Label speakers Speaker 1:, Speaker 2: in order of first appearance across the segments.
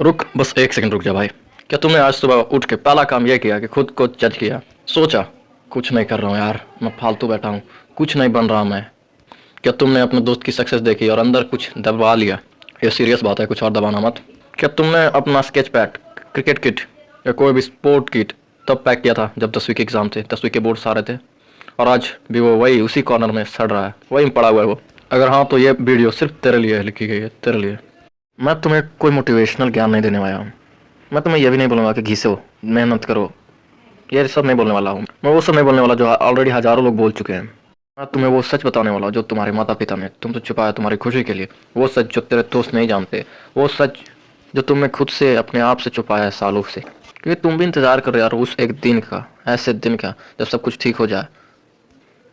Speaker 1: रुक, बस एक सेकंड रुक जा भाई। क्या तुमने आज सुबह उठ के पहला काम यह किया कि खुद को जज किया, सोचा कुछ नहीं कर रहा हूँ यार, मैं फालतू बैठा हूँ, कुछ नहीं बन रहा मैं? क्या तुमने अपने दोस्त की सक्सेस देखी और अंदर कुछ दबा लिया? ये सीरियस बात है, कुछ और दबाना मत। क्या तुमने अपना स्केच पैड, क्रिकेट किट या कोई भी स्पोर्ट किट तब पैक किया था जब 10वीं के एग्जाम थे, 10वीं के बोर्ड्स आ रहे थे, और आज भी वो वही उसी कॉर्नर में सड़ रहा है, वही पड़ा हुआ है वो? अगर हाँ तो ये वीडियो सिर्फ तेरे लिए लिखी गई है, तेरे लिए। मैं तुम्हें कोई मोटिवेशनल ज्ञान नहीं देने वाला हूँ। मैं तुम्हें यह भी नहीं बोलूँगा कि घिसो, मेहनत करो, ये सब नहीं बोलने वाला हूँ। मैं वो सब नहीं बोलने वाला जो ऑलरेडी हजारों लोग बोल चुके हैं। मैं तुम्हें वो सच बताने वाला हूँ जो तुम्हारे माता पिता ने तुमसे छुपाया तुम्हारी खुशी के लिए, वो सच जो तेरे दोस्त नहीं जानते, वो सच जो तुमने खुद से अपने आप से छुपाया है सालों से, क्योंकि तुम भी इंतजार कर रहे हो यार उस एक दिन का, ऐसे दिन का जब सब कुछ ठीक हो जाए,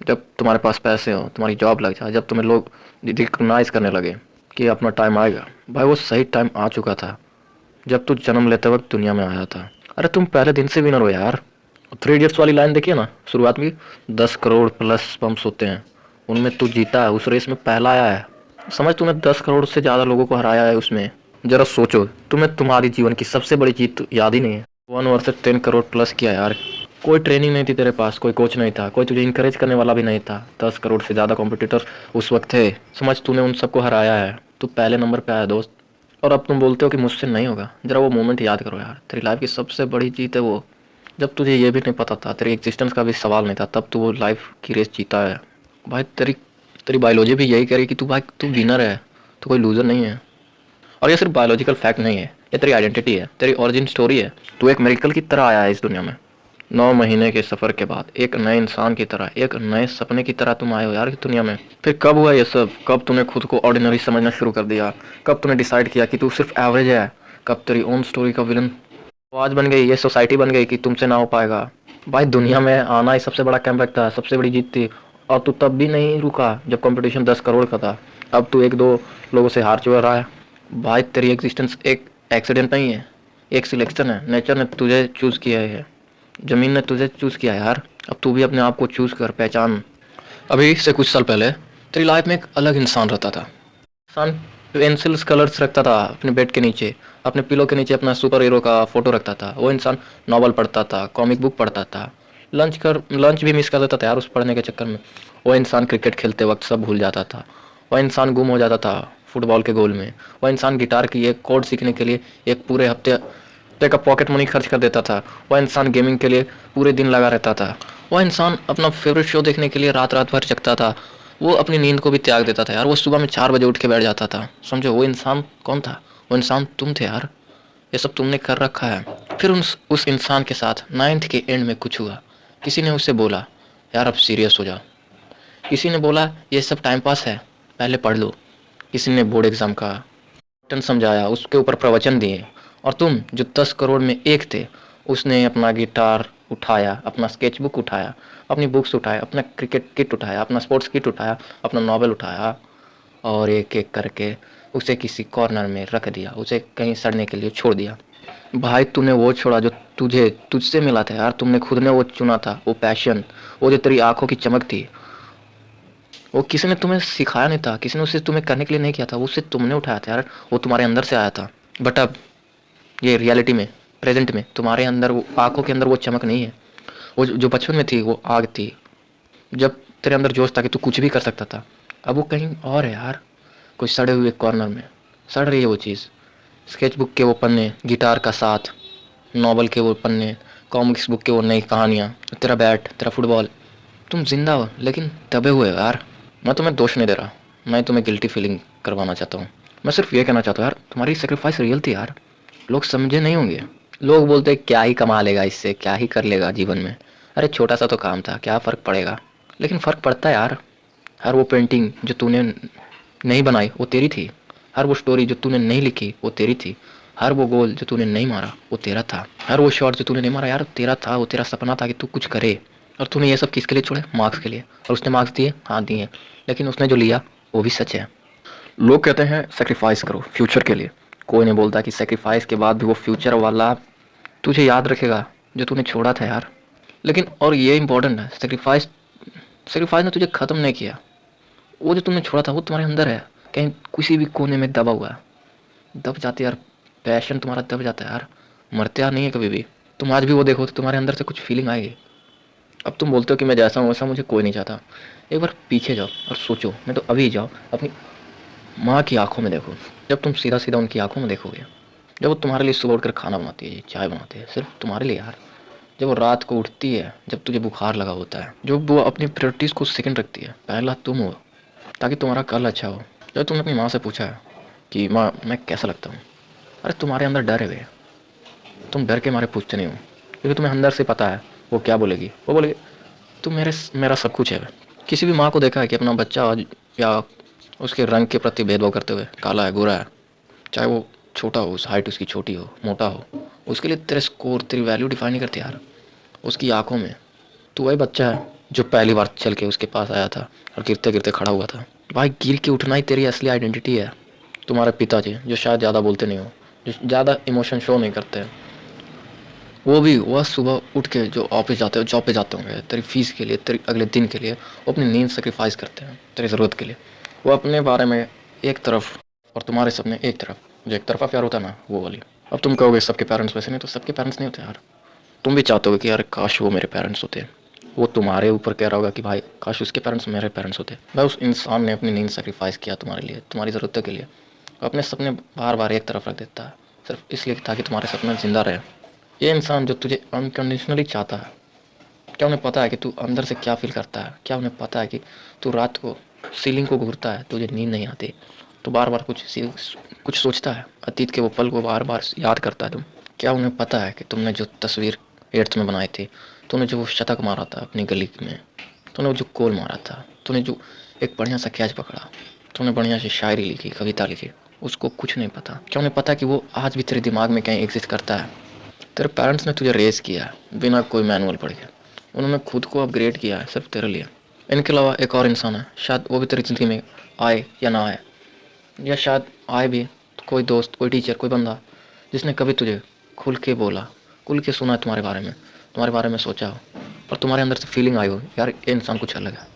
Speaker 1: जब तुम्हारे पास पैसे हो, तुम्हारी जॉब लग जाए, जब तुम्हें लोग रिकग्नाइज करने लगे कि अपना टाइम आएगा। भाई वो सही टाइम आ चुका था जब तू जन्म लेते वक्त दुनिया में आया था। अरे तुम पहले दिन से विनर हो यार। 3 इडियट्स वाली लाइन देखिए ना, शुरुआत में 10 करोड़ प्लस पंप्स होते हैं, उनमें तू जीता है, उस रेस में पहला आया है। समझ, तूने 10 करोड़ से ज़्यादा लोगों को हराया है उसमें। जरा सोचो, तुम्हें तुम्हारी जीवन की सबसे बड़ी जीत तो याद ही नहीं है। 1 वर्सेस 10 करोड़ प्लस किया यार। कोई ट्रेनिंग नहीं थी तेरे पास, कोई कोच नहीं था, कोई तुझे इंकरेज करने वाला भी नहीं था। 10 करोड़ से ज़्यादा कॉम्पिटिटर उस वक्त थे। समझ, तूने उन सबको हराया है, तू पहले नंबर पे आया दोस्त। और अब तुम बोलते हो कि मुझसे नहीं होगा। जरा वो मोमेंट याद करो यार, तेरी लाइफ की सबसे बड़ी जीत है वो, जब तुझे ये भी नहीं पता था, तेरी एग्जिस्टेंस का भी सवाल नहीं था, तब तू वो लाइफ की रेस जीता है। भाई तेरी तेरी बायोलॉजी भी यही कह रही है कि तू भाई तू विनर है, तू कोई लूज़र नहीं है। और ये सिर्फ बायोलॉजिकल फैक्ट नहीं है, ये तेरी आइडेंटिटी है, तेरी ओरिजिन स्टोरी है। तू एक मेरिकल की तरह आया है इस दुनिया में। 9 महीने के सफ़र के बाद एक नए इंसान की तरह, एक नए सपने की तरह तुम आए हो यार इस दुनिया में। फिर कब हुआ ये सब? कब तूने खुद को ऑर्डिनरी समझना शुरू कर दिया? कब तूने डिसाइड किया कि तू सिर्फ एवरेज है? कब तेरी ओन स्टोरी का विलन आवाज़ बन गई, ये सोसाइटी बन गई कि तुमसे ना हो पाएगा? भाई दुनिया में आना ही सबसे बड़ा कमबैक था, सबसे बड़ी जीत थी। और तू तब भी नहीं रुका जब कंपटीशन 10 करोड़ का था। अब तू एक दो लोगों से हार चुका रहा है। भाई तेरी एग्जिस्टेंस एक एक्सीडेंट नहीं है, एक सिलेक्शन है। नेचर ने तुझे चूज़ किया है, ज़मीन ने तुझे चूज़ किया है यार। अब तू भी अपने आप को चूज़ कर, पहचान। अभी से कुछ साल पहले तेरी लाइफ में एक अलग इंसान रहता था। इंसान पेंसिल्स कलर्स रखता था अपने बेड के नीचे, अपने पिलो के नीचे अपना सुपर हीरो का फोटो रखता था। वो इंसान नॉवल पढ़ता था, कॉमिक बुक पढ़ता था, लंच भी मिस कर देता था यार उस पढ़ने के चक्कर में। वो इंसान क्रिकेट खेलते वक्त सब भूल जाता था। वो इंसान गुम हो जाता था फुटबॉल के गोल में। वो इंसान गिटार की एक कोड सीखने के लिए एक पूरे हफ्ते का पॉकेट मनी खर्च कर देता था। वह इंसान गेमिंग के लिए पूरे दिन लगा रहता था। वह इंसान अपना फेवरेट शो देखने के लिए रात रात भर जगता था। वो अपनी नींद को भी त्याग देता था यार। वो सुबह में 4 बजे उठ के बैठ जाता था। समझो वो इंसान कौन था? वो इंसान तुम थे यार। ये सब तुमने कर रखा है। फिर उस इंसान के साथ 9th के एंड में कुछ हुआ। किसी ने उसे बोला यार अब सीरियस हो जा। किसी ने बोला ये सब टाइम पास है, पहले पढ़ लो। किसी ने बोर्ड एग्जाम का पैटर्न समझाया, उसके ऊपर प्रवचन दिए। और तुम जो 10 करोड़ में एक थे, उसने अपना गिटार उठाया, अपना स्केच बुक उठाया, अपनी बुक्स उठाया, अपना क्रिकेट किट उठाया, अपना स्पोर्ट्स किट उठाया, अपना नॉवल उठाया, और एक एक करके उसे किसी कॉर्नर में रख दिया, उसे कहीं सड़ने के लिए छोड़ दिया। भाई तूने वो छोड़ा जो तुझसे मिला था यार। तुमने खुद ने वो चुना था, वो पैशन, वो जो तेरी आंखों की चमक थी। वो किसी ने तुम्हें सिखाया नहीं था, किसी ने उसे तुम्हें करने के लिए नहीं किया था, उसे तुमने उठाया था यार। वो तुम्हारे अंदर से आया था। बट अब ये रियलिटी में, प्रेजेंट में तुम्हारे अंदर वो आंखों के अंदर वो चमक नहीं है। वो जो बचपन में थी वो आग थी, जब तेरे अंदर जोश था कि तू कुछ भी कर सकता था। अब वो कहीं और है यार, कोई सड़े हुए कॉर्नर में सड़ रही है वो चीज़। स्केच बुक के वो पन्ने, गिटार का साथ, नॉवल के वो पन्ने, कॉमिक्स बुक के वो नई कहानियाँ, तेरा बैट, तेरा फुटबॉल। तुम जिंदा हो लेकिन दबे हुए हो यार। मैं तुम्हें दोष नहीं दे रहा, मैं तुम्हें गिल्टी फीलिंग करवाना चाहता हूँ। मैं सिर्फ ये कहना चाहता हूँ यार, तुम्हारी सेक्रीफाइस रियल थी यार। लोग समझे नहीं होंगे। लोग बोलते क्या ही कमा लेगा इससे, क्या ही कर लेगा जीवन में। अरे छोटा सा तो काम था, क्या फ़र्क पड़ेगा? लेकिन फ़र्क पड़ता है यार। हर वो पेंटिंग जो तूने नहीं बनाई वो तेरी थी। हर वो स्टोरी जो तूने नहीं लिखी वो तेरी थी। हर वो गोल जो तूने नहीं मारा वो तेरा था। हर वो शॉट जो तूने नहीं मारा यार तेरा था। वो तेरा सपना था कि तू कुछ करे। और तूने ये सब किसके लिए छोड़े? मार्क्स के लिए। और उसने मार्क्स दिए, हाँ दिए, लेकिन उसने जो लिया वो भी सच है। लोग कहते हैं सेक्रीफाइस करो फ्यूचर के लिए। कोई नहीं बोलता कि सेक्रीफाइस के बाद भी वो फ्यूचर वाला तुझे याद रखेगा जो तूने छोड़ा था यार। लेकिन और ये इंपॉर्टेंट है, सेक्रीफाइस सेक्रीफाइस ने तुझे ख़त्म नहीं किया। वो जो तुमने छोड़ा था वो तुम्हारे अंदर है, कहीं किसी भी कोने में दबा हुआ है। दब जाते यार, पैशन तुम्हारा दब जाता है यार, मरता नहीं है कभी भी। तुम आज भी वो देखो तो तुम्हारे अंदर से कुछ फीलिंग आएगी। अब तुम बोलते हो कि मैं जैसा हूँ वैसा मुझे कोई नहीं चाहता। एक बार पीछे जाओ और सोचो, नहीं तो अभी जाओ अपनी माँ की आंखों में देखो। जब तुम सीधा सीधा उनकी आंखों में देखोगे, जब वो तुम्हारे लिए सुबह उठकर खाना बनाती है, चाय बनाती है सिर्फ तुम्हारे लिए यार, जब वो रात को उठती है, जब तुझे बुखार लगा होता है, जब वो अपनी प्रायोरिटीज़ को सेकंड रखती है, पहला तुम हो ताकि तुम्हारा कल अच्छा हो। जब तुमने अपनी माँ से पूछा है कि माँ मैं कैसा लगता हूँ, अरे तुम्हारे अंदर डर है भैया, तुम डर के मारे पूछते नहीं हो, क्योंकि तुम्हें अंदर से पता है वो क्या बोलेगी। वो बोलेगी तुम मेरा सब कुछ है। किसी भी माँ को देखा है कि अपना बच्चा या उसके रंग के प्रति भेदभाव करते हुए, काला है गोरा है, चाहे वो छोटा हो, हाइट उसकी छोटी हो मोटा हो, उसके लिए तेरे स्कोर तेरी वैल्यू डिफाइन नहीं करती यार। उसकी आंखों में तू वही बच्चा है जो पहली बार चल के उसके पास आया था और गिरते गिरते खड़ा हुआ था। भाई गिर के उठना ही तेरी असली आइडेंटिटी है। तुम्हारे पिताजी जो शायद ज़्यादा बोलते नहीं हो, जो ज़्यादा इमोशन शो नहीं करते, वो भी वह सुबह उठ के जो ऑफिस जाते हो, जॉब पे जाते होंगे तेरी फीस के लिए, तेरे अगले दिन के लिए, वो अपनी नींद सेक्रीफाइस करते हैं तेरी ज़रूरत के लिए। वो अपने बारे में एक तरफ और तुम्हारे सपने एक तरफ, जो एक तरफा प्यार होता है ना वो वाली। अब तुम कहोगे सबके पेरेंट्स वैसे नहीं, तो सबके पेरेंट्स नहीं होते यार। तुम भी चाहते हो कि यार काश वो मेरे पेरेंट्स होते। वो तुम्हारे ऊपर कह रहा होगा कि भाई काश उसके पेरेंट्स मेरे पेरेंट्स होते। भाई उस इंसान ने अपनी नींद सेक्रीफाइस किया तुम्हारे लिए, तुम्हारी ज़रूरतों के लिए। अपने सपने बार बार एक तरफ रख देता है सिर्फ इसलिए ताकि तुम्हारे सपने जिंदा रहे। ये इंसान जो तुझे अनकंडीशनली चाहता है, क्या उन्हें पता है कि तू अंदर से क्या फील करता है? क्या उन्हें पता है कि तू रात को सीलिंग को घूरता है, तुझे नींद नहीं आती, तो बार बार कुछ सोचता है, अतीत के वो पल को बार बार याद करता है तुम? क्या उन्हें पता है कि तुमने जो तस्वीर 8th में बनाई थी, तूने जो वो शतक मारा था अपनी गली में, तूने जो गोल मारा था, तूने जो एक बढ़िया सा कैच पकड़ा, तूने बढ़िया सी शायरी लिखी, कविता लिखी, उसको कुछ नहीं पता? क्या उन्हें पता कि वो आज भी तेरे दिमाग में कहीं एग्जिस्ट करता है? तेरे पेरेंट्स ने तुझे रेस किया है बिना कोई मैनुअल पढ़ के, उन्होंने खुद को अपग्रेड किया है सिर्फ तेरे लिए। इनके अलावा एक और इंसान है, शायद वो भी तेरी ज़िंदगी में आए या ना आए, या शायद आए भी तो कोई दोस्त, कोई टीचर, कोई बंदा जिसने कभी तुझे खुल के बोला, खुल के सुना है तुम्हारे बारे में सोचा हो, और तुम्हारे अंदर से फीलिंग आई हो यार ये इंसान कुछ अलग है।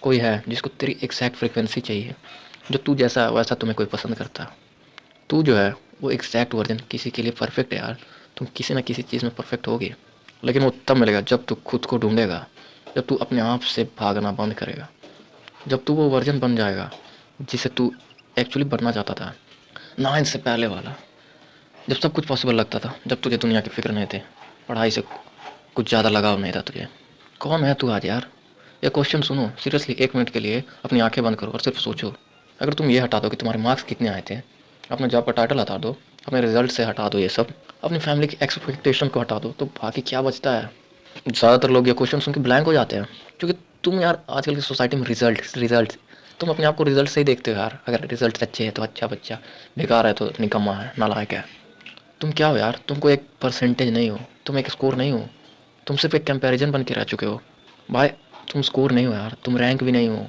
Speaker 1: कोई है जिसको तेरी एग्जैक्ट फ्रिक्वेंसी चाहिए, जो तू जैसा है वैसा तुम्हें कोई पसंद करता है। तू जो है वो एग्जैक्ट वर्जन किसी के लिए परफेक्ट है यार। तुम किसी ना किसी चीज़ में परफेक्ट होगी, लेकिन वो तब मिलेगा जब तू खुद को ढूंढेगा, जब तू अपने आप से भागना बंद करेगा, जब तू वो वर्जन बन जाएगा जिसे तू एक्चुअली बनना चाहता था, ना इनसे पहले वाला। जब सब कुछ पॉसिबल लगता था, जब तुझे दुनिया की फिक्र नहीं थी, पढ़ाई से कुछ ज़्यादा लगाव नहीं था तुझे। कौन है तू आज यार? ये क्वेश्चन सुनो सीरियसली, 1 मिनट के लिए अपनी आंखें बंद करो और सिर्फ सोचो। अगर तुम ये हटा दो कि तुम्हारे मार्क्स कितने आए थे, अपने जॉब का टाइटल हटा दो, अपने रिजल्ट से हटा दो ये सब, अपनी फैमिली की एक्सपेक्टेशन को हटा दो, तो बाकी क्या बचता है? ज़्यादातर लोग ये क्वेश्चन सुन के ब्लैंक हो जाते हैं, क्योंकि तुम यार आजकल की सोसाइटी में रिजल्ट, तुम अपने आप को रिजल्ट से ही देखते हो यार। अगर रिजल्ट अच्छे हैं तो अच्छा बच्चा, बेकार है तो निकम्मा है, नालायक है। तुम क्या हो यार? तुम कोई एक परसेंटेज नहीं हो, तुम एक स्कोर नहीं हो, तुम सिर्फ एक कंपैरिजन बन के रह चुके हो। भाई तुम स्कोर नहीं हो यार, तुम रैंक भी नहीं हो,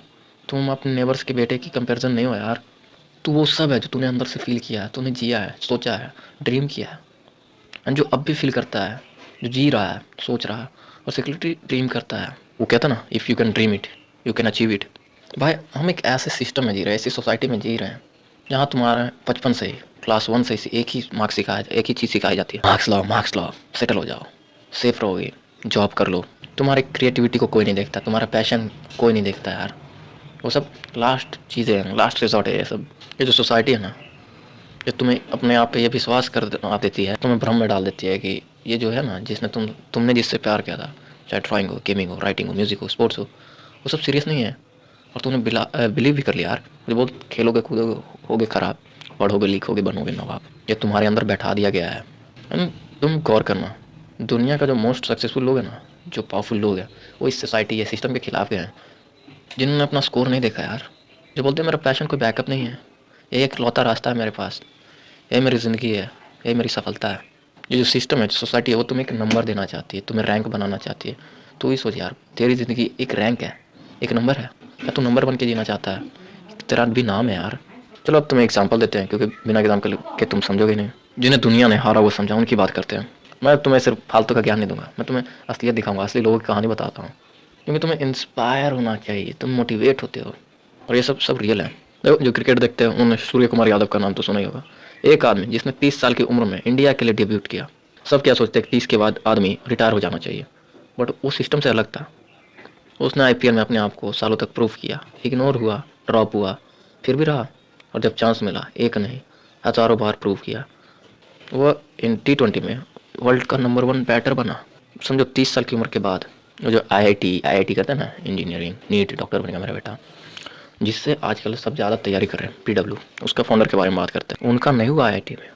Speaker 1: तुम अपने नेबर्स के बेटे की कंपैरिजन नहीं हो यार। तू वो सब है जो तूने अंदर से फील किया है, तूने जिया है, सोचा है, ड्रीम किया है, एंड जो अब भी फील करता है, जो जी रहा है, सोच रहा है और सिक्योरिटी ड्रीम करता है। वो कहता ना, if you can dream it you can achieve it. भाई हम एक ऐसे सिस्टम में जी रहे हैं, ऐसी सोसाइटी में जी रहे हैं जहाँ तुम्हारा बचपन से ही, क्लास 1 से ही एक ही मार्क्स सिखाया, एक ही चीज़ सिखाई जाती है, मार्क्स लाओ, सेटल हो जाओ, सेफ रहोगे, जॉब कर लो। तुम्हारी क्रिएटिविटी को कोई नहीं देखता, तुम्हारा पैशन कोई नहीं देखता यार। वो सब लास्ट चीज़ें हैं, लास्ट रिजॉर्ट है ये सब। ये जो सोसाइटी है ना, ये तुम्हें अपने आप पे ये विश्वास कर देती है, तुम्हें भ्रम में डाल देती है कि ये जो है ना, जिसने तुमने जिससे प्यार किया था, चाहे ड्राइंग हो, गेमिंग हो, राइटिंग हो, म्यूज़िक हो, स्पोर्ट्स हो, वो सब सीरियस नहीं है। और तुमने बिलीव भी कर लिया यार, जो बहुत खेलोगे कूदोगे होगे ख़राब, पढ़ोगे लिखोगे बनोगे नवाब, ये तुम्हारे अंदर बैठा दिया गया है। एंड तुम गौर करना, दुनिया का जो मोस्ट सक्सेसफुल लोग हैं ना, जो पावरफुल लोग हैं, वो इस सोसाइटी या सिस्टम के खिलाफ हैं, जिन्होंने अपना स्कोर नहीं देखा यार, जो बोलते हैं मेरा पैशन कोई बैकअप नहीं है, ये एक लौता रास्ता है मेरे पास, यही मेरी ज़िंदगी है, यही मेरी सफलता है। ये जो सिस्टम है, जो सोसाइटी है, वो तुम्हें एक नंबर देना चाहती है, तुम्हें रैंक बनाना चाहती है। तो ही सोच यार, तेरी ज़िंदगी एक रैंक है, एक नंबर है, या तू नंबर बन के जीना चाहता है? तेरा भी नाम है यार। चलो अब तुम्हें एग्जाम्पल देते हैं, क्योंकि बिना एग्जाम्पल के तुम समझोगे नहीं। जिन्हें दुनिया ने हारा वो समझा, उनकी बात करते हैं। मैं तुम्हें सिर्फ फालतू का ज्ञान नहीं दूंगा, मैं तुम्हें असलियत दिखाऊंगा, असली लोगों की कहानी बताता हूँ, क्योंकि तुम्हें इंस्पायर होना चाहिए, तुम मोटिवेट होते हो, और ये सब रियल है। देखो जो क्रिकेट देखते हैं उन्होंने सूर्य कुमार यादव का नाम तो सुना ही होगा। एक आदमी जिसने 30 साल की उम्र में इंडिया के लिए डेब्यूट किया। सब क्या सोचते हैं कि 30 के बाद आदमी रिटायर हो जाना चाहिए, बट वो सिस्टम से अलग था। उसने आईपीएल में अपने आप को सालों तक प्रूव किया, इग्नोर हुआ, ड्रॉप हुआ, फिर भी रहा, और जब चांस मिला एक नहीं हज़ारों बार प्रूव किया। वो इन T20 में वर्ल्ड का नंबर 1 बैटर बना। समझो 30 साल की उम्र के बाद। वो जो IIT करता है ना, इंजीनियरिंग, नीट, डॉक्टर बनेगा मेरा बेटा, जिससे आजकल सब ज़्यादा तैयारी कर रहे हैं, PW, उसका फाउंडर के बारे में बात करते हैं। उनका नहीं हुआ IIT में,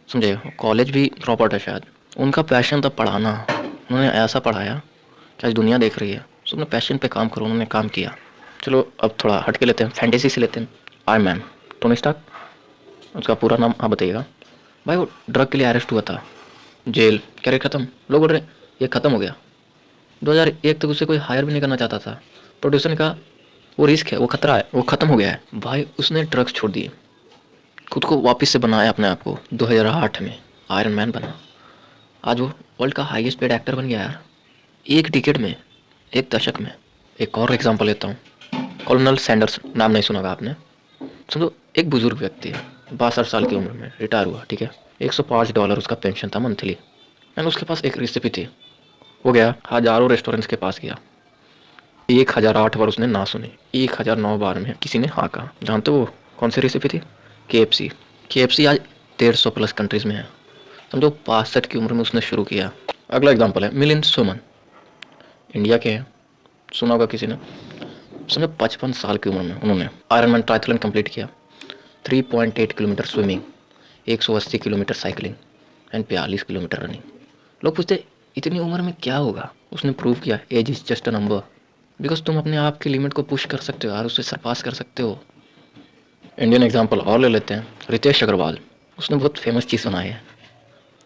Speaker 1: समझे, कॉलेज भी ड्रॉप आउट है शायद। उनका पैशन था पढ़ाना, उन्होंने ऐसा पढ़ाया कि आज दुनिया देख रही है। सो अपने पैशन पे काम करो, उन्होंने काम किया। चलो अब थोड़ा हट के लेते हैं, फैंटेसी से लेते हैं। आयरन मैन, टोनी स्टार्क, उसका पूरा नाम आप बताइएगा। भाई वो ड्रग के लिए अरेस्ट हुआ था, जेल, कैरियर खत्म। लोग बोल रहे ये खत्म हो गया। 2001 तक उसे कोई हायर भी नहीं करना चाहता था। प्रोड्यूसर ने कहा वो रिस्क है, वो खतरा है, वो खत्म हो गया है। भाई उसने ड्रग्स छोड़ दिए, खुद को वापस से बनाया अपने आप को, 2008 में आयरन मैन बना। आज वो वर्ल्ड का हाईएस्ट पेड एक्टर बन गया यार, एक डिकेड में, एक दशक में। एक और एग्जांपल लेता हूँ, कॉलोनल सैंडर्स, नाम नहीं सुना होगा आपने। समझो एक बुजुर्ग व्यक्ति है, 62 साल की उम्र में रिटायर हुआ, ठीक है। $105 उसका पेंशन था मंथली, एंड उसके पास एक रेसिपी थी। वो गया, हज़ारों रेस्टोरेंट्स के पास गया, 1008 बार उसने ना सुनी, 1009 बार में किसी ने हाँ कहा। जानते हो वो कौन सी रेसिपी थी? KFC। KFC आज 150 प्लस कंट्रीज़ में है। समझो 62 की उम्र में उसने शुरू किया। अगला एग्जांपल है मिलिंद सोमन, इंडिया के हैं, सुना होगा किसी ने। समझो 55 साल की उम्र में उन्होंने आयरनमैन ट्रायथलॉन कंप्लीट किया, 3.8 kilometre swimming, 180 kilometre cycling, and 42 kilometre running. लोग पूछते इतनी उम्र में क्या होगा? उसने प्रूव किया age is just a number, because तुम अपने आप की लिमिट को पुश कर सकते हो यार, उससे सरपास कर सकते हो। इंडियन एग्जाम्पल और ले लेते हैं, रितेश अग्रवाल। उसने बहुत फेमस चीज़ बनाई है,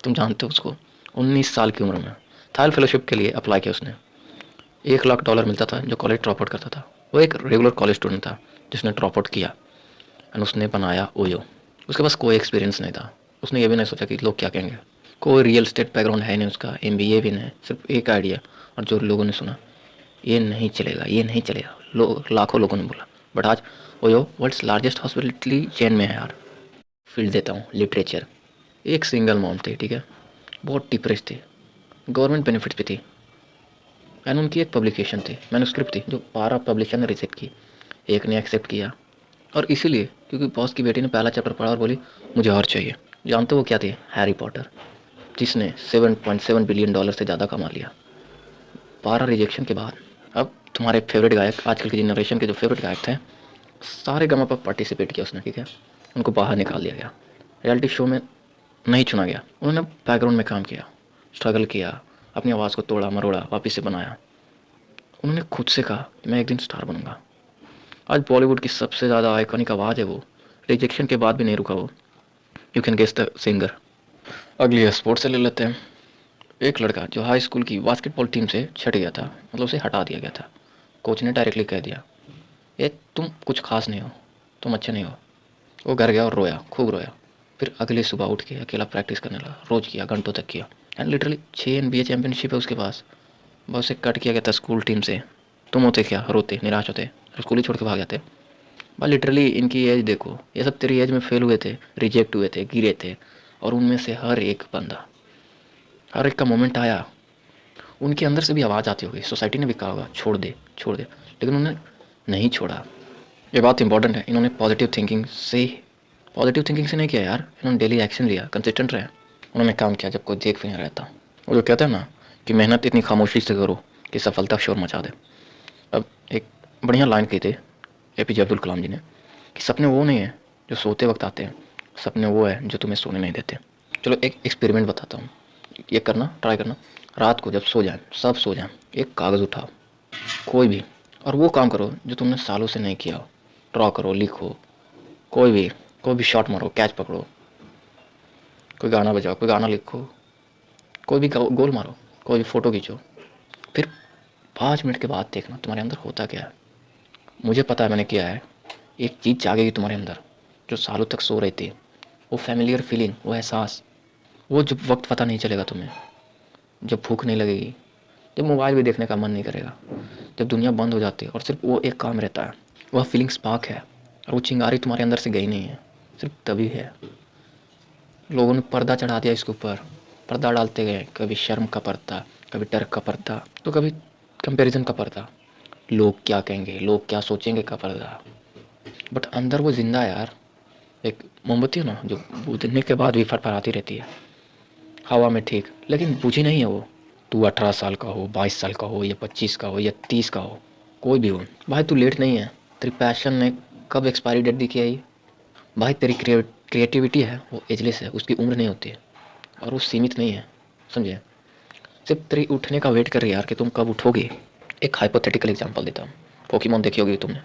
Speaker 1: तुम जानते हो उसको। 19 साल की उम्र में थाइल फेलोशिप के लिए अप्लाई किया उसने, $1 लाख मिलता था जो कॉलेज ड्रॉप आउट करता था। वो एक रेगुलर कॉलेज स्टूडेंट था जिसने ड्रॉप आउट किया, एंड उसने बनाया ओयो। उसके पास कोई एक्सपीरियंस नहीं था, उसने ये भी नहीं सोचा कि लोग क्या कहेंगे। कोई रियल एस्टेट बैकग्राउंड है नहीं उसका, MBA भी नहीं, सिर्फ एक आइडिया। और जो लोगों ने सुना ये नहीं चलेगा, ये नहीं चलेगा, लाखों लोगों ने बोला। बट आज OYO world's largest hospitality chain में है यार। फील्ड देता हूँ, लिटरेचर। एक सिंगल मॉम थी, ठीक है, बहुत डिप्रेस थी, गवर्नमेंट बेनिफिट्स भी थी, एंड उनकी एक पब्लिकेशन थी, मैन्युस्क्रिप्ट थी, जो 12 पब्लिशर ने रिजेक्ट की, एक ने एक्सेप्ट किया। और इसीलिए क्योंकि बॉस की बेटी ने पहला चैप्टर पढ़ा और बोली मुझे और चाहिए। जानते हो वो क्या थी? हैरी पॉटर, जिसने $7.7 बिलियन से ज़्यादा कमा लिया 12 रिजेक्शन के बाद। अब तुम्हारे फेवरेट गायक, आजकल की जनरेशन के जो फेवरेट गायक थे, सारे गामा पर पार्टिसिपेट किया उसने, ठीक है, उनको बाहर निकाल दिया गया, रियलिटी शो में नहीं चुना गया। उन्होंने बैकग्राउंड में काम किया, स्ट्रगल किया, अपनी आवाज़ को तोड़ा मरोड़ा, वापस से बनाया। उन्होंने खुद से कहा कि मैं एक दिन स्टार बनूंगा। आज बॉलीवुड की सबसे ज़्यादा आइकॉनिक आवाज़ है वो, रिजेक्शन के बाद भी नहीं रुका वो। You can guess the singer. अगली है स्पोर्ट्स से ले लेते हैं। एक लड़का जो हाई स्कूल की बास्केटबॉल टीम से छट गया था, मतलब उसे हटा दिया गया था। कोच ने डायरेक्टली कह दिया ये तुम कुछ खास नहीं हो, तुम अच्छे नहीं हो। वो घर गया और रोया, खूब रोया। फिर अगली सुबह उठ के अकेला प्रैक्टिस करने लगा, रोज़ किया, घंटों तक किया, एंड लिटरली 6 NBA चैंपियनशिप है उसके पास। बस उसे कट किया गया था स्कूल टीम से। तुम होते क्या? रोते, निराश होते, स्कूल ही छोड़ के भाग जाते। भाई लिटरली इनकी एज देखो, ये सब तेरी एज में फेल हुए थे, रिजेक्ट हुए थे, गिरे थे, और उनमें से हर एक बंदा, हर एक का मोमेंट आया, उनके अंदर से भी आवाज़ आती होगी, सोसाइटी ने भी कहा होगा छोड़ दे छोड़ दे, लेकिन उन्होंने नहीं छोड़ा। ये बात इंपॉर्टेंट है, इन्होंने पॉजिटिव थिंकिंग से नहीं किया यार, इन्होंने डेली एक्शन लिया, कंसिस्टेंट रहे, उन्होंने काम किया जब कोई देख भी नहीं रहता। वो जो कहते हैं ना कि मेहनत इतनी खामोशी से करो कि सफलता शोर मचा दे। अब एक बढ़िया लाइन कही थी APJ अब्दुल कलाम जी ने कि सपने वो नहीं है जो सोते वक्त आते हैं, सपने वो है जो तुम्हें सोने नहीं देते। चलो एक एक्सपेरिमेंट बताता हूँ, ये करना, ट्राई करना। रात को जब सो जाए, सब सो जाए, एक कागज़ उठाओ, कोई भी, और वो काम करो जो तुमने सालों से नहीं किया हो। ड्रॉ करो, लिखो, कोई भी शॉट मारो, कैच पकड़ो, कोई गाना बजाओ, कोई गाना लिखो, कोई भी गोल मारो, कोई भी फ़ोटो खींचो। फिर 5 मिनट के बाद देखना तुम्हारे अंदर होता क्या है। मुझे पता है मैंने किया है, एक चीज़ जागेगी तुम्हारे अंदर जो सालों तक सो रही थी। वो फैमिलियर फीलिंग, वो एहसास, वो जब वक्त पता नहीं चलेगा तुम्हें, जब भूख नहीं लगेगी, जब मोबाइल भी देखने का मन नहीं करेगा, जब दुनिया बंद हो जाती है और सिर्फ वो एक काम रहता है, वह फीलिंग स्पार्क है, और वो चिंगारी तुम्हारे अंदर से गई नहीं है। सिर्फ तभी है। लोगों ने पर्दा चढ़ा दिया इसके ऊपर, पर्दा डालते गए, कभी शर्म का पर्दा, कभी डर का पर्दा, तो कभी कंपैरिजन का पर्दा, लोग क्या कहेंगे, लोग क्या सोचेंगे का पर्दा। बट अंदर वो जिंदा है यार। एक मोमबत्ती है ना जो बुझने के बाद भी फड़फड़ाती रहती है हवा में, ठीक, लेकिन बुझी नहीं है वो। तू 18 साल का हो, 22 साल का हो, या 25 का हो, या 30 का हो, कोई भी हो भाई, तू लेट नहीं है। तेरी पैशन ने कब एक्सपायरी डेट दिखी है भाई। तेरी क्रिएटिविटी है वो एजलेस है, उसकी उम्र नहीं होती है और वो सीमित नहीं है, समझे। सिर्फ तेरी उठने का वेट कर रही है यार कि तुम कब उठोगे। एक हाइपोथेटिकल एग्जांपल देता हूँ। पोकेमॉन देखी होगी तुमने,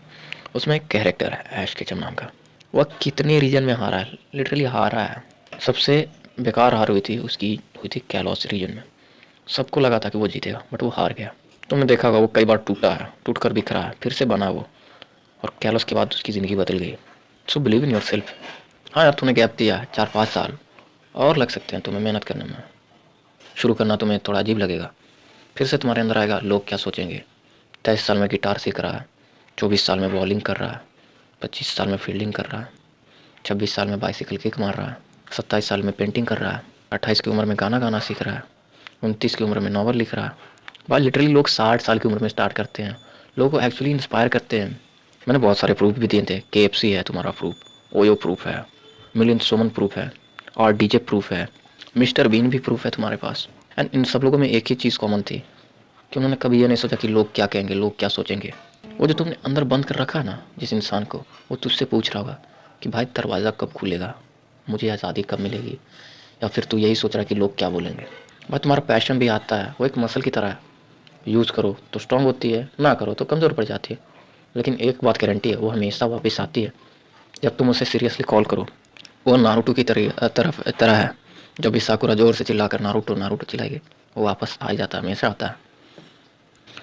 Speaker 1: उसमें एक कैरेक्टर है ऐश केचम नाम का। वह कितने रीजन में हारा है, लिटरली हारा है। सबसे बेकार हार हुई थी उसकी, हुई थी कैलोस रीजन में। सबको लगा था कि वो जीतेगा बट वो हार गया। तुमने देखा होगा वो कई बार टूटा है, टूट कर बिखरा है, फिर से बना वो, और कैलोस के बाद उसकी ज़िंदगी बदल गई। So believe in your self. हाँ यार, तूने गैप दिया है 4-5 साल और लग सकते हैं तुम्हें मेहनत करने में। शुरू करना तुम्हें थोड़ा अजीब लगेगा, फिर से तुम्हारे अंदर आएगा लोग क्या सोचेंगे। 23 साल में गिटार सीख रहा है, 24 साल में बॉलिंग कर रहा है, 25 साल में फील्डिंग कर रहा है, 26 साल में बाइसिकल किक मार रहा है, 27 साल में पेंटिंग कर रहा है, 28 की उम्र में गाना गाना सीख रहा है, 29 की उम्र में नॉवल लिख रहा है। भाई लिटरली लोग 60 साल की उम्र में स्टार्ट करते हैं। लोगों को एक्चुअली इंस्पायर करते हैं। मैंने बहुत सारे प्रूफ भी दिए थे। KFC है तुम्हारा प्रूफ, ओयो प्रूफ है, मिलियन सोमन प्रूफ है, और डीजे प्रूफ है, मिस्टर बीन भी प्रूफ है तुम्हारे पास। एंड इन सब लोगों में एक ही चीज़ कॉमन थी कि उन्होंने कभी ये नहीं सोचा कि लोग क्या कहेंगे, लोग क्या सोचेंगे। वो जो तुमने अंदर बंद कर रखा है ना जिस इंसान को, वो तुझसे पूछ रहा होगा कि भाई दरवाज़ा कब खुलेगा, मुझे आज़ादी कब मिलेगी। या फिर तू यही सोच रहा है कि लोग क्या बोलेंगे। भाई तुम्हारा पैशन भी आता है, वो एक मसल की तरह है। यूज़ करो तो स्ट्रांग होती है, ना करो तो कमज़ोर पड़ जाती है। लेकिन एक बात गारंटी है, वो हमेशा वापस आती है जब तुम उसे सीरियसली कॉल करो। वो नारुतो की तरह है। जब भी साकुरा जोर से चिल्लाकर नारुतो नारुतो चिल्लाएगी, वो वापस आ ही जाता है, हमेशा आता है।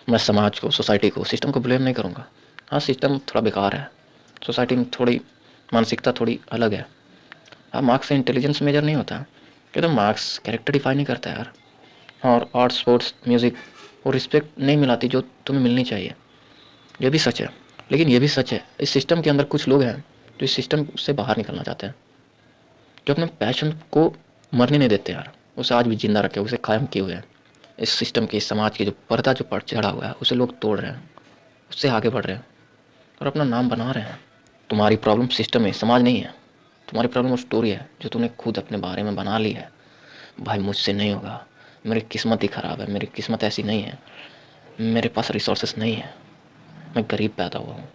Speaker 1: मैं समाज को, सोसाइटी को, सिस्टम को ब्लेम नहीं करूँगा। हाँ, सिस्टम थोड़ा बेकार है, सोसाइटी में थोड़ी मानसिकता थोड़ी अलग है। हाँ, मार्क्स से इंटेलिजेंस मेजर नहीं होता, कि तो मार्क्स कैरेक्टर डिफाइन नहीं करता यार। और आर्ट, स्पोर्ट्स, म्यूज़िक, वो रिस्पेक्ट नहीं मिलाती जो तुम्हें मिलनी चाहिए। ये भी सच है। लेकिन ये भी सच है, इस सिस्टम के अंदर कुछ लोग हैं जो इस सिस्टम से बाहर निकलना चाहते हैं, जो अपने पैशन को मरने नहीं देते यार, उसे आज भी जिंदा रखे, उसे कायम किए हुए हैं। इस सिस्टम के, इस समाज के जो पर्दा जो पड़ चढ़ा हुआ है, उसे लोग तोड़ रहे हैं, उससे आगे बढ़ रहे हैं और अपना नाम बना रहे हैं। तुम्हारी प्रॉब्लम सिस्टम है, समाज नहीं है। तुम्हारी प्रॉब्लम वो स्टोरी है जो तूने खुद अपने बारे में बना ली है। भाई मुझसे नहीं होगा, मेरी किस्मत ही ख़राब है, मेरी किस्मत ऐसी नहीं है, मेरे पास रिसोर्सेस नहीं है, मैं गरीब पैदा हुआ हूँ,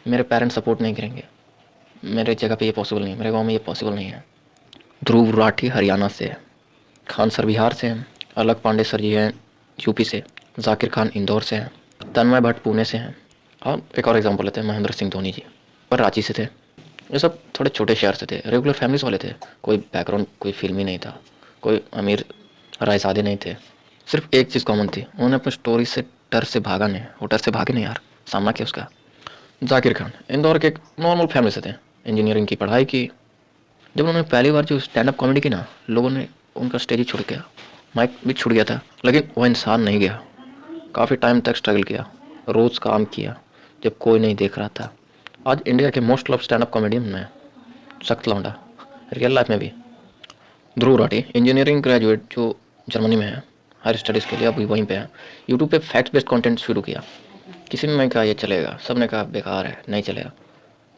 Speaker 1: मेरे पेरेंट्स सपोर्ट नहीं करेंगे, मेरे जगह पे ये पॉसिबल नहीं है, मेरे गांव में ये पॉसिबल नहीं है। ध्रुव राठी हरियाणा से है, खान सर बिहार से हैं, अलक पांडे सर जी हैं यूपी से, जाकिर खान इंदौर से हैं, तन्मय भट्ट पुणे से हैं, और एक और एग्जांपल लेते हैं, महेंद्र सिंह धोनी जी, पर रांची से थे। ये सब थोड़े छोटे शहर से थे, रेगुलर फैमिलीज वाले थे, कोई बैकग्राउंड कोई फिल्मी नहीं था, कोई अमीर रायसादे नहीं थे। सिर्फ एक चीज़ कॉमन थी, उन्होंने अपनी स्टोरी से डर से भागा नहीं, वो डर से भागे नहीं यार, सामना किया उसका। जाकिर खान इंदौर के एक नॉर्मल फैमिली से थे, इंजीनियरिंग की पढ़ाई की। जब उन्होंने पहली बार जो स्टैंड अप कॉमेडी की ना, लोगों ने उनका स्टेज ही छोड़ गया, माइक भी छूट गया था, लेकिन वो इंसान नहीं गया। काफ़ी टाइम तक स्ट्रगल किया, रोज़ काम किया जब कोई नहीं देख रहा था। आज इंडिया के most love stand up comedian में सख्त लौंडा, रियल लाइफ में भी। ध्रुव राठी इंजीनियरिंग ग्रेजुएट जो जर्मनी में है, हायर स्टडीज़ के लिए अभी वहीं पे है। यूट्यूब पे फैक्ट बेस्ड कंटेंट शुरू किया, किसी ने नहीं कहा ये चलेगा, सब ने कहा बेकार है, नहीं चलेगा।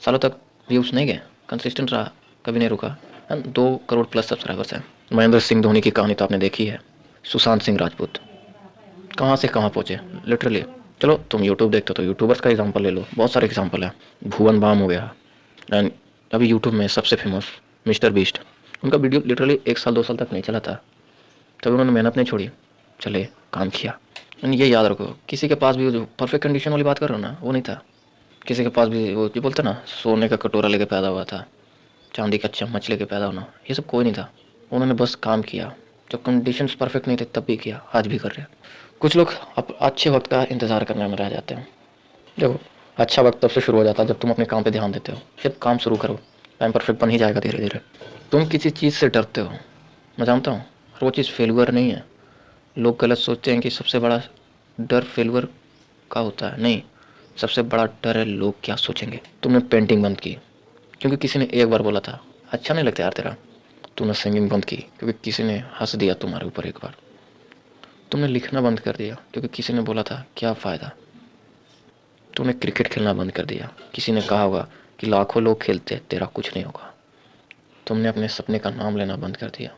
Speaker 1: सालों तक व्यूज़ नहीं गए, कंसिस्टेंट रहा, कभी नहीं रुका। 2 करोड़ प्लस सब्सक्राइबर्स हैं। महेंद्र सिंह धोनी की कहानी तो आपने देखी है, सुशांत सिंह राजपूत कहाँ से कहाँ पहुँचे लिटरली। चलो तुम यूट्यूब देखते हो तो यूट्यूबर्स का एग्जांपल ले लो, बहुत सारे एग्जांपल है। भुवन बाम हो गया, एंड अभी यूट्यूब में सबसे फेमस मिस्टर बीस्ट। उनका वीडियो लिटरली 1 साल 2 साल तक नहीं चला था, तभी उन्होंने मेहनत नहीं छोड़ी, चले काम किया। एंड ये याद रखो, किसी के पास भी जो परफेक्ट कंडीशन वाली बात कर रहे हो ना, वो नहीं था। किसी के पास भी वो जो बोलते ना, सोने का कटोरा लेके पैदा हुआ था, चांदी का चम्मच लेके पैदा होना, ये सब कोई नहीं था। उन्होंने बस काम किया, जब कंडीशंस परफेक्ट नहीं थे तब भी किया, आज भी कर रहे हैं। कुछ लोग अच्छे वक्त का इंतज़ार करने में रह जाते हैं। देखो, अच्छा वक्त तब से शुरू हो जाता है जब तुम अपने काम पे ध्यान देते हो। जब काम शुरू करो, टाइम परफेक्ट बन ही जाएगा धीरे धीरे। तुम किसी चीज़ से डरते हो, मैं जानता हूँ, और वो चीज़ फेलुअर नहीं है। लोग गलत सोचते हैं कि सबसे बड़ा डर फेलुअर का होता है, नहीं, सबसे बड़ा डर है लोग क्या सोचेंगे। तुमने पेंटिंग बंद की, क्योंकि किसी ने एक बार बोला था अच्छा नहीं लगता यार तेरा, तूने सिंगिंग बंद की क्योंकि किसी ने हंस दिया तुम्हारे ऊपर एक बार। तुमने लिखना बंद कर दिया क्योंकि किसी ने बोला था क्या फ़ायदा। तूने क्रिकेट खेलना बंद कर दिया, किसी ने कहा होगा कि लाखों लोग खेलते हैं तेरा कुछ नहीं होगा। तुमने अपने सपने का नाम लेना बंद कर दिया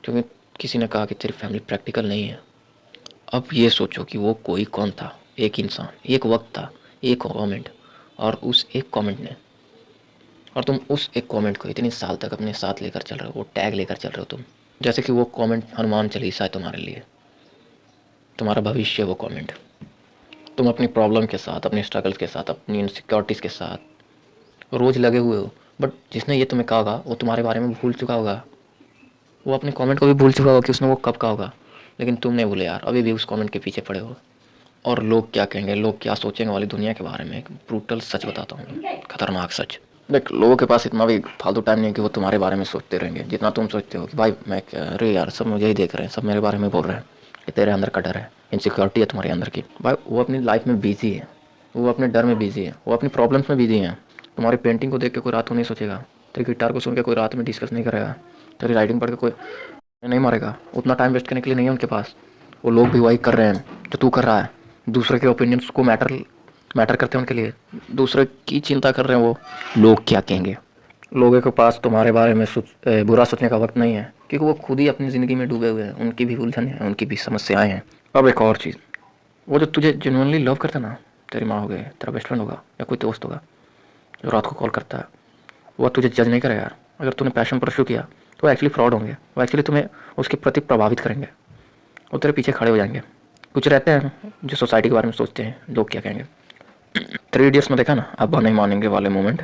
Speaker 1: क्योंकि किसी ने कहा कि तेरी फैमिली प्रैक्टिकल नहीं है। अब ये सोचो कि वो कोई कौन था, एक इंसान, एक वक्त था, एक कमेंट, और उस एक कमेंट ने, और तुम उस एक कमेंट को इतने साल तक अपने साथ लेकर चल रहे हो, वो टैग लेकर चल रहे हो तुम, जैसे कि वो कमेंट हनुमान चालीसा है तुम्हारे लिए, तुम्हारा भविष्य वो कमेंट। तुम अपनी प्रॉब्लम के साथ, अपने स्ट्रगल्स के साथ, अपनी इनसिक्योरिटीज़ के साथ रोज़ लगे हुए हो, बट जिसने ये तुम्हें कहा होगा वो तुम्हारे बारे में भूल चुका होगा, वो अपने कमेंट को भी भूल चुका होगा कि उसने वो कब कहा होगा, लेकिन तुम नहीं भूले यार, अभी भी उस कमेंट के पीछे पड़े हो। और लोग क्या कहेंगे, लोग क्या सोचेंगे वाली दुनिया के बारे में एक ब्रूटल सच बताता हूँ, खतरनाक सच। देख, लोगों के पास इतना भी फालतू टाइम नहीं है कि वो तुम्हारे बारे में सोचते रहेंगे जितना तुम सोचते हो कि भाई मैं अरे यार सब मुझे ही देख रहे हैं, सब मेरे बारे में बोल रहे हैं, कि तेरे अंदर का डर है, इनसिक्योरिटी है तुम्हारे अंदर की। भाई वो अपनी लाइफ में बिजी है, वो अपने डर में बिजी है, वो अपनी प्रॉब्लम्स में बिजी है। तुम्हारी पेंटिंग को देख के कोई रात को नहीं सोचेगा, तेरी गिटार को सुन के कोई रात में डिस्कस नहीं करेगा, तेरी राइटिंग पढ़ के कोई नहीं मारेगा, उतना टाइम वेस्ट करने के लिए नहीं है उनके पास। वो लोग भी वही कर रहे हैं जो तू कर रहा है, दूसरे के ओपिनियंस को मैटर करते हैं उनके लिए, दूसरे की चिंता कर रहे हैं वो। लोग क्या कहेंगे, लोगों के पास तुम्हारे बारे में बुरा सोचने का वक्त नहीं है, क्योंकि वो खुद ही अपनी ज़िंदगी में डूबे हुए हैं, उनकी भी उलझन है, उनकी भी समस्याएं हैं। अब एक और चीज़, वो जो तुझे जेन्युइनली लव करता ना, तेरी माँ हो गई, तेरा बेस्ट फ्रेंड होगा या कोई दोस्त होगा जो रात को कॉल करता है, वो तुझे जज नहीं करेगा यार। अगर तूने पैशन परस्यू किया तो एक्चुअली फ्रॉड होंगे, वो एक्चुअली तुम्हें उसके प्रति प्रभावित करेंगे, वो तेरे पीछे खड़े हो जाएंगे। कुछ रहते हैं जो सोसाइटी के बारे में सोचते हैं लोग क्या कहेंगे। 3 इडियट्स में देखा ना, अब नहीं मानेंगे वाले मोमेंट,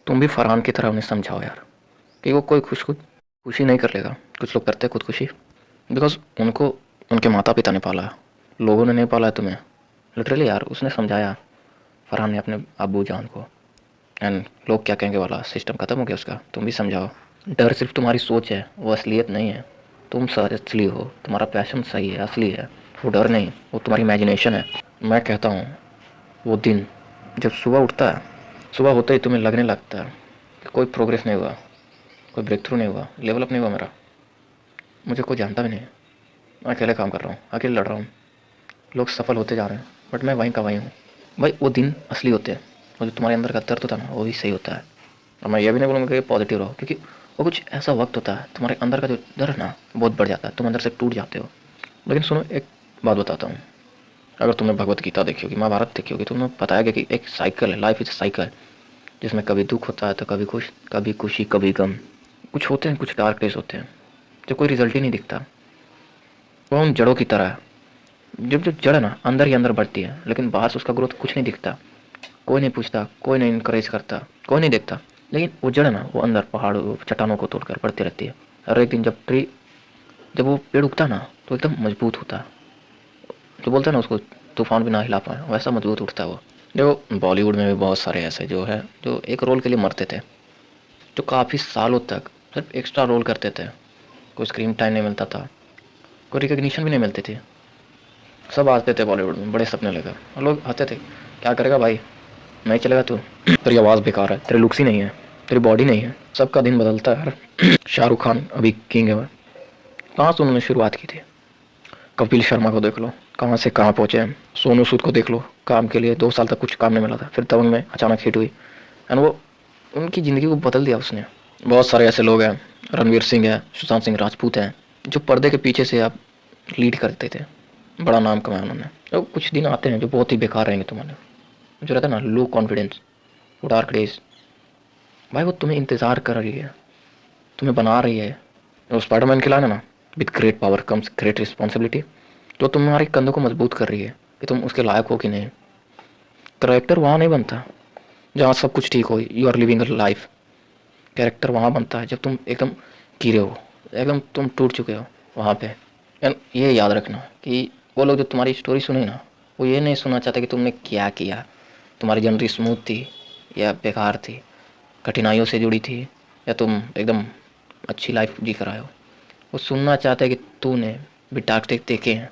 Speaker 1: तुम भी फरहान की तरह उन्हें समझाओ यार कि वो कोई खुशी नहीं कर लेगा। कुछ लोग करते हैं खुदकुशी बिकॉज उनको उनके माता पिता ने पाला, लोगों ने नहीं पाला है तुम्हें। लिटरली यार, उसने समझाया फरहान ने अपने अब्बू जान को, एंड लोग क्या कहेंगे वाला सिस्टम ख़त्म हो गया उसका। तुम भी समझाओ, डर सिर्फ तुम्हारी सोच है, वो असलियत नहीं है। तुम असली हो, तुम्हारा पैशन सही है, असली है, वो डर नहीं, वो तुम्हारी इमेजिनेशन है। मैं कहता हूँ वो दिन जब सुबह उठता है, सुबह होते ही तुम्हें लगने लगता है कि कोई प्रोग्रेस नहीं हुआ, कोई ब्रेक थ्रू नहीं हुआ, लेवल अप नहीं हुआ मेरा, मुझे कोई जानता भी नहीं, मैं अकेले काम कर रहा हूँ, अकेले लड़ रहा हूँ, लोग सफल होते जा रहे हैं बट मैं वहीं का वहीं हूँ। भाई वो दिन असली होते हैं, और जो तुम्हारे अंदर का दर्द होता है ना, वो भी सही होता है। और मैं ये भी नहीं बोलूँगा कि पॉजिटिव रहो, क्योंकि वो कुछ ऐसा वक्त होता है तुम्हारे अंदर का जो डर है ना बहुत बढ़ जाता है, तुम अंदर से टूट जाते हो। लेकिन सुनो, एक बात बताता हूँ, अगर तुमने भगवत गीता देखी होगी, महाभारत देखी होगी, तो तुम्हें बताया गया कि एक साइकिल है, लाइफ इज साइकिल, जिसमें कभी दुख होता है तो कभी खुशी, कभी गम। कुछ होते हैं, कुछ डार्क डेज होते हैं जो कोई रिजल्ट ही नहीं दिखता। वो उन जड़ों की तरह है, जब जो जड़ है ना अंदर ही अंदर बढ़ती है, लेकिन बाहर से उसका ग्रोथ कुछ नहीं दिखता, कोई नहीं पूछता, कोई नहीं इनकरेज करता, कोई नहीं देखता। लेकिन वो जड़ है ना, वो अंदर पहाड़ चट्टानों को तोड़कर बढ़ती रहती है। हर एक दिन जब वो पेड़ उगता है ना, तो एकदम मजबूत होता है, जो बोलते हैं ना उसको तूफान भी ना हिला पाए, वैसा मजबूत उठता है वो। जो बॉलीवुड में भी बहुत सारे ऐसे जो है जो एक रोल के लिए मरते थे, जो काफ़ी सालों तक सिर्फ एक्स्ट्रा रोल करते थे, कोई स्क्रीन टाइम नहीं मिलता था, कोई रिकग्निशन भी नहीं मिलती थी, सब आते थे बॉलीवुड में बड़े सपने लेकर, और लोग आते थे, क्या करेगा भाई, नहीं चलेगा तू, तेरी आवाज़ बेकार है, तेरे लुक्स ही नहीं है, तेरी बॉडी नहीं है। सबका दिन बदलता है यार। शाहरुख खान अभी किंग है, कहाँ से उन्होंने शुरुआत की थी। कपिल शर्मा को देख लो, कहाँ से कहाँ पहुँचे हैं। सोनू सूद को देख लो, काम के लिए 2 साल तक कुछ काम नहीं मिला था, फिर दबंग में अचानक हिट हुई, एंड वो उनकी ज़िंदगी को बदल दिया उसने। बहुत सारे ऐसे लोग हैं, रणवीर सिंह है, सुशांत सिंह राजपूत हैं, जो पर्दे के पीछे से आप लीड करते थे, बड़ा नाम कमाया उन्होंने। तो कुछ दिन आते हैं जो बहुत ही बेकार रहेंगे तुम्हारे, जो रहता है ना लो कॉन्फिडेंस, वो डार्क डेज, भाई वो तुम्हें इंतज़ार कर रही है, तुम्हें बना रही है। वो स्पाइडरमैन खिलाना ना, with great power comes great responsibility, जो तुम्हारे कंधों को मजबूत कर रही है कि तुम उसके लायक हो कि नहीं। करेक्टर वहाँ नहीं बनता जहाँ सब कुछ ठीक हो, you are living a life. Character वहाँ बनता है जब तुम एकदम गिरे हो, एकदम तुम टूट चुके हो वहाँ पे। एंड ये याद रखना कि वो लोग जो तुम्हारी स्टोरी सुने ना, वो ये नहीं सुनना चाहते कि तुमने क्या किया, तुम्हारी जर्नी स्मूथ थी या बेकार थी, कठिनाइयों से जुड़ी थी या तुम एकदम अच्छी लाइफ जी कर आए हो। वो सुनना चाहते हैं कि तूने भी डार्क डेज देखे हैं,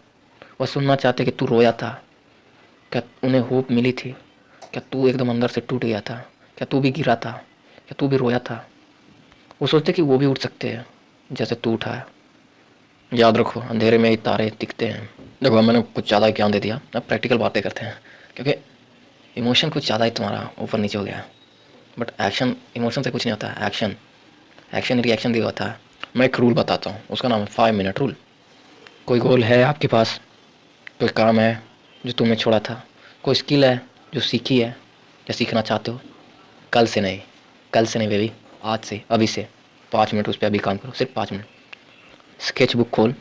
Speaker 1: वो सुनना चाहते हैं कि तू रोया था, क्या उन्हें होप मिली थी, क्या तू एकदम अंदर से टूट गया था, क्या तू भी गिरा था, क्या तू भी रोया था? वो सोचते कि वो भी उठ सकते हैं जैसे तू उठा है। याद रखो, अंधेरे में ही तारे दिखते हैं। देखो मैंने कुछ ज़्यादा ही ज्ञान दे दिया, अब प्रैक्टिकल बातें करते हैं, क्योंकि इमोशन कुछ ज़्यादा ही तुम्हारा ऊपर नीचे हो गया है। बट एक्शन इमोशन से कुछ नहीं होता है, एक्शन एक्शन रिएक्शन दिया होता है। मैं एक रूल बताता हूँ, उसका नाम है 5 मिनट रूल। कोई गोल है आपके पास, कोई काम है जो तुमने छोड़ा था, कोई स्किल है जो सीखी है या सीखना चाहते हो, कल से नहीं बेबी, आज से, अभी से 5 मिनट उस पर अभी काम करो, सिर्फ 5 मिनट। स्केच बुक खोल,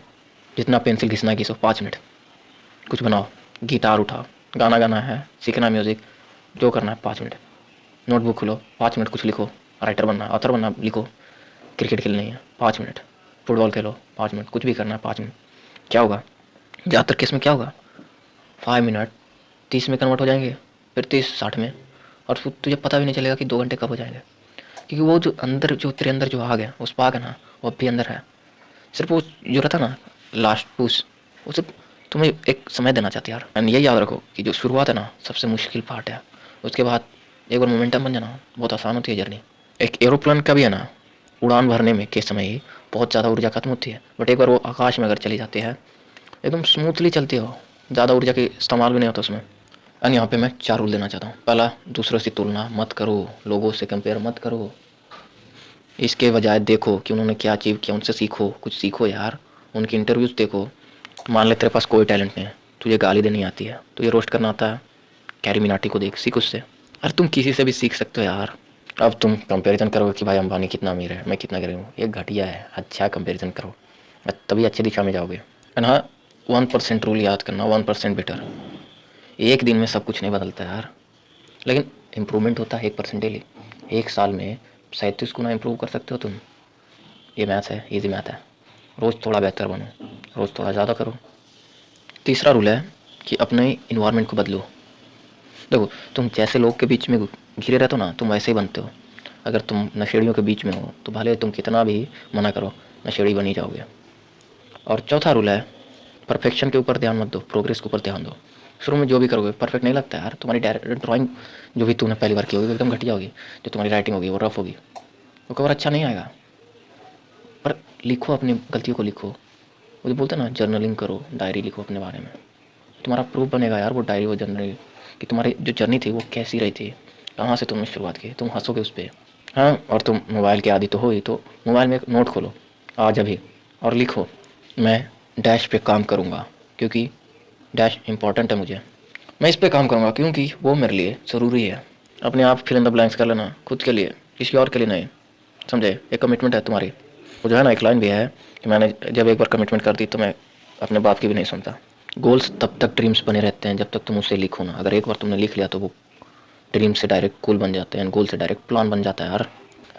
Speaker 1: जितना पेंसिल घिसना घिसो, 5 मिनट कुछ बनाओ, गिटार उठाओ, गाना गाना है, सीखना म्यूज़िक, जो करना है 5 मिनट। नोटबुक खोलो, 5 मिनट कुछ लिखो, राइटर बनना है, ऑथर बनना, लिखो। क्रिकेट खेलनी है, 5 मिनट। फुटबॉल खेलो, 5 मिनट। कुछ भी करना है, 5 मिनट। क्या होगा, ज़्यादातर केस में क्या होगा, 5 मिनट 30 में कन्वर्ट हो जाएंगे, फिर 30 60 में, और फिर तुझे पता भी नहीं चलेगा कि 2 घंटे कब हो जाएंगे। क्योंकि वो जो अंदर, जो तेरे अंदर जो आग है, उस आग है ना, वो अब भी अंदर है। सिर्फ वो जो रहता ना लास्ट पुश, वो सिर्फ तुम्हें एक समय देना चाहती है यार। एंड ये याद रखो कि जो शुरुआत है ना, सबसे मुश्किल पार्ट है। उसके बाद एक बार मोमेंटम बन जाना, बहुत आसान होती है जर्नी। एक एरोप्लेन का भी है ना, उड़ान भरने में के समय ही बहुत ज़्यादा ऊर्जा खत्म होती है, बट एक बार वो आकाश में अगर चली जाती है, एकदम स्मूथली चलती हो, ज़्यादा ऊर्जा की इस्तेमाल भी नहीं होता उसमें। एंड यहाँ पे मैं 4 रूल देना चाहता हूँ। पहला, दूसरों से तुलना मत करो, लोगों से कंपेयर मत करो। इसके बजाय देखो कि उन्होंने क्या अचीव किया, उनसे सीखो, कुछ सीखो यार। उनकी इंटरव्यूज़ देखो। मान ले तेरे पास कोई टैलेंट नहीं है, तुझे गाली देनी आती है, तुझे रोस्ट करना आता है, कैरी मिनाटी को देख, सीख उससे। अरे तुम किसी से भी सीख सकते हो यार। अब तुम कंपैरिजन करोगे कि भाई अंबानी कितना अमीर है, मैं कितना गरीब हूँ, ये घटिया है। अच्छा कंपैरिजन करो, तभी अच्छी दिशा में जाओगे। एंड हाँ, 1% रूल याद करना, 1% बेटर। एक दिन में सब कुछ नहीं बदलता यार, लेकिन इम्प्रूवमेंट होता है 1% डेली। एक साल में 37 गुना इम्प्रूव कर सकते हो तुम। ये मैथ है, इजी मैथ है। रोज़ थोड़ा बेहतर बनो, रोज़ थोड़ा ज़्यादा करो। तीसरा रूल है कि अपने इन्वायरमेंट को बदलो। देखो, तुम जैसे लोग के बीच में घिरे रहते हो ना, तुम वैसे ही बनते हो। अगर तुम नशेड़ियों के बीच में हो तो भले तुम कितना भी मना करो, नशेड़ी बन ही जाओगे। और चौथा रूल है, परफेक्शन के ऊपर ध्यान मत दो, प्रोग्रेस के ऊपर ध्यान दो। शुरू में जो भी करोगे परफेक्ट नहीं लगता यार। तुम्हारी ड्राइंग जो भी तुमने पहली बार की होगी एकदम घटिया होगी, जो तुम्हारी राइटिंग होगी वो रफ होगी, वो कवर अच्छा नहीं आएगा। पर लिखो, अपनी गलतियों को लिखो। वो जो बोलते हैं ना, जर्नलिंग करो, डायरी लिखो अपने बारे में। तुम्हारा प्रूफ बनेगा यार वो डायरी, वो जर्नल, कि तुम्हारी जो जर्नी थी वो कैसी रही थी, कहाँ से तुमने शुरुआत की। तुम हंसोगे उस पर। हाँ, और तुम मोबाइल के आदी तो हो ही, तो मोबाइल में एक नोट खोलो आज अभी और लिखो, मैं डैश पे काम करूँगा क्योंकि डैश इंपॉर्टेंट है मुझे। मैं इस पे काम करूँगा क्योंकि वो मेरे लिए ज़रूरी है। अपने आप फिल इन द ब्लैंक्स कर लेना, खुद के लिए, किसी और के लिए नहीं। समझे, एक कमिटमेंट है तुम्हारी। वो जो है ना, एक लाइन भी है कि मैंने जब एक बार कमिटमेंट कर दी तो मैं अपने बाप की भी नहीं सुनता। गोल्स तब तक ड्रीम्स बने रहते हैं जब तक तुम उसे लिखो ना। अगर एक बार तुमने लिख लिया तो वो ड्रीम से डायरेक्ट गोल बन जाते हैं, गोल से डायरेक्ट प्लान बन जाता है यार।